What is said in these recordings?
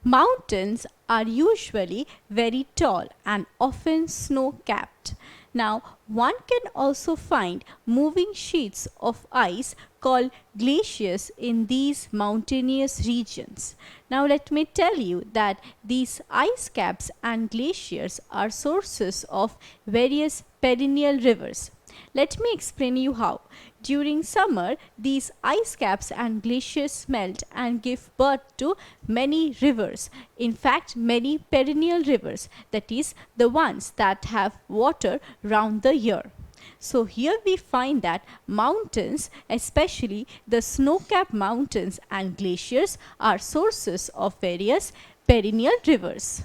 Mountains are usually very tall and often snow-capped. Now, one can also find moving sheets of ice called glaciers in these mountainous regions. Now, let me tell you that these ice caps and glaciers are sources of various perennial rivers. Let me explain you how. During summer, these ice caps and glaciers melt and give birth to many rivers. In fact, many perennial rivers, that is, the ones that have water round the year. So here we find that mountains, especially the snow-capped mountains and glaciers, are sources of various perennial rivers.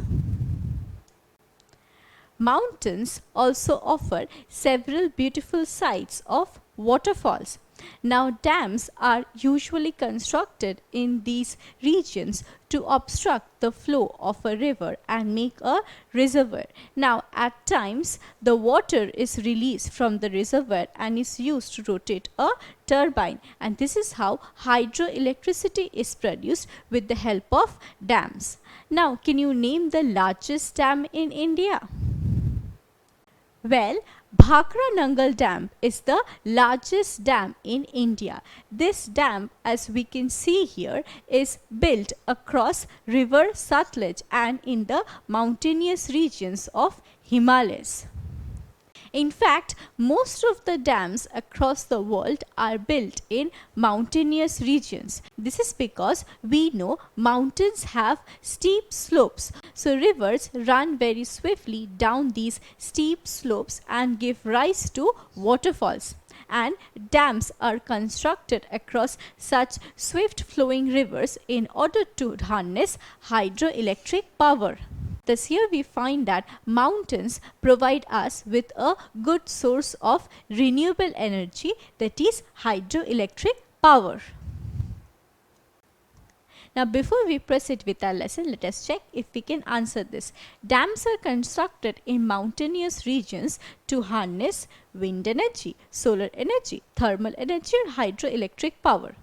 Mountains also offer several beautiful sights of waterfalls. Now, dams are usually constructed in these regions to obstruct the flow of a river and make a reservoir. Now, at times, the water is released from the reservoir and is used to rotate a turbine, and this is how hydroelectricity is produced with the help of dams. Now, can you name the largest dam in India? Well, Bhakra Nangal Dam is the largest dam in India. This dam, as we can see here, is built across river Satluj and in the mountainous regions of Himalayas. In fact, most of the dams across the world are built in mountainous regions. This is because we know mountains have steep slopes. So rivers run very swiftly down these steep slopes and give rise to waterfalls. And dams are constructed across such swift flowing rivers in order to harness hydroelectric power. Thus here we find that mountains provide us with a good source of renewable energy, that is hydroelectric power. Now before we proceed with our lesson, let us check if we can answer this. Dams are constructed in mountainous regions to harness wind energy, solar energy, thermal energy or hydroelectric power.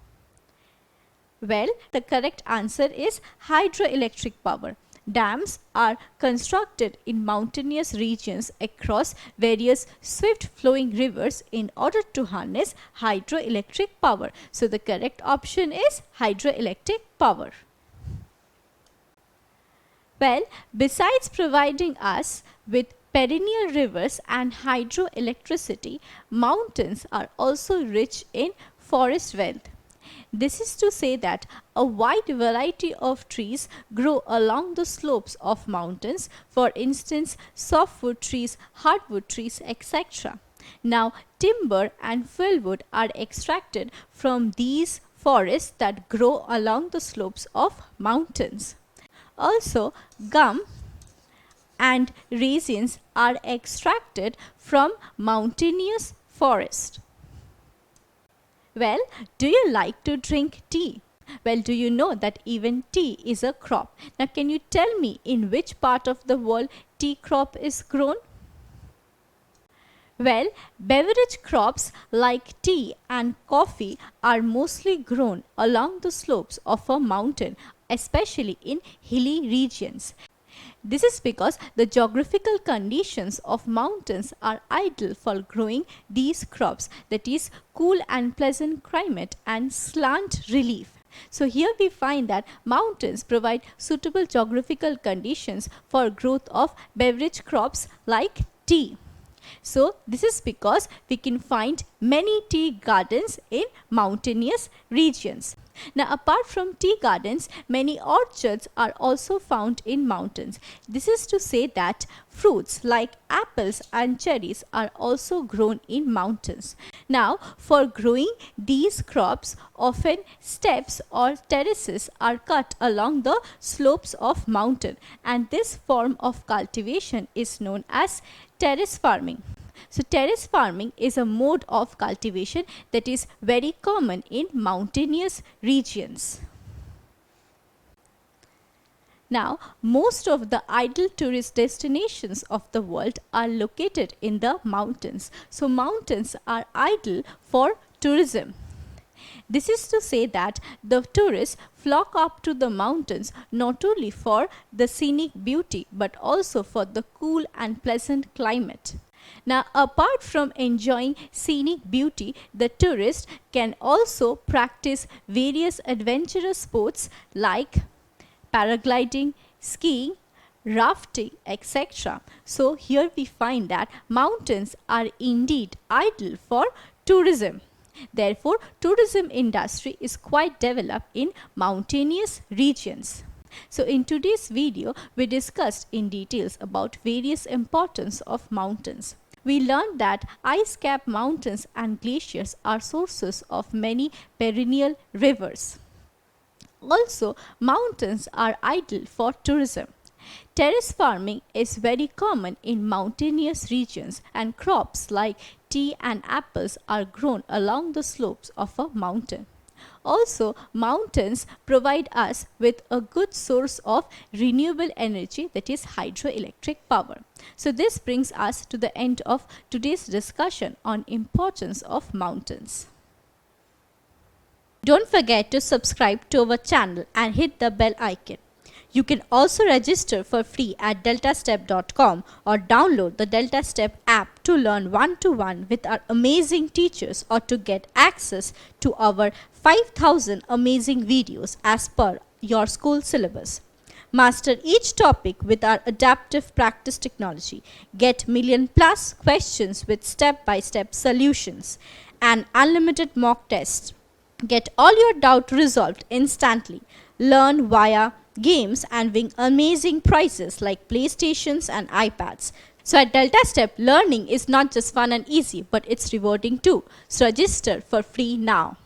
Well, the correct answer is hydroelectric power. Dams are constructed in mountainous regions across various swift flowing rivers in order to harness hydroelectric power. So the correct option is hydroelectric power. Well, besides providing us with perennial rivers and hydroelectricity, mountains are also rich in forest wealth. This is to say that a wide variety of trees grow along the slopes of mountains, for instance, softwood trees, hardwood trees, etc. Now, timber and fieldwood are extracted from these forests that grow along the slopes of mountains. Also, gum and resins are extracted from mountainous forest. Well, do you like to drink tea? Well, do you know that even tea is a crop? Now, can you tell me in which part of the world tea crop is grown? Well, beverage crops like tea and coffee are mostly grown along the slopes of a mountain, especially in hilly regions. This is because the geographical conditions of mountains are ideal for growing these crops, that is cool and pleasant climate and slant relief. So here we find that mountains provide suitable geographical conditions for growth of beverage crops like tea. So this is because we can find many tea gardens in mountainous regions. Now, apart from tea gardens, many orchards are also found in mountains. This is to say that fruits like apples and cherries are also grown in mountains. Now, for growing these crops, often steps or terraces are cut along the slopes of mountain, and this form of cultivation is known as terrace farming. So terrace farming is a mode of cultivation that is very common in mountainous regions. Now, most of the ideal tourist destinations of the world are located in the mountains. So mountains are ideal for tourism. This is to say that the tourists flock up to the mountains not only for the scenic beauty but also for the cool and pleasant climate. Now, apart from enjoying scenic beauty, the tourist can also practice various adventurous sports like paragliding, skiing, rafting, etc. So here we find that mountains are indeed ideal for tourism. Therefore, tourism industry is quite developed in mountainous regions. So in today's video, we discussed in details about various importance of mountains. We learned that ice-capped mountains and glaciers are sources of many perennial rivers. Also, mountains are ideal for tourism. Terrace farming is very common in mountainous regions, and crops like tea and apples are grown along the slopes of a mountain. Also, mountains provide us with a good source of renewable energy, that is hydroelectric power. So this brings us to the end of today's discussion on importance of mountains. Don't forget to subscribe to our channel and hit the bell icon. You can also register for free at DeltaStep.com or download the DeltaStep app to learn one-to-one with our amazing teachers or to get access to our 5,000 amazing videos as per your school syllabus. Master each topic with our adaptive practice technology. Get million-plus questions with step-by-step solutions and unlimited mock tests. Get all your doubts resolved instantly. Learn via games and win amazing prizes like PlayStations and iPads. So at DeltaStep, learning is not just fun and easy, but it's rewarding too. So register for free now.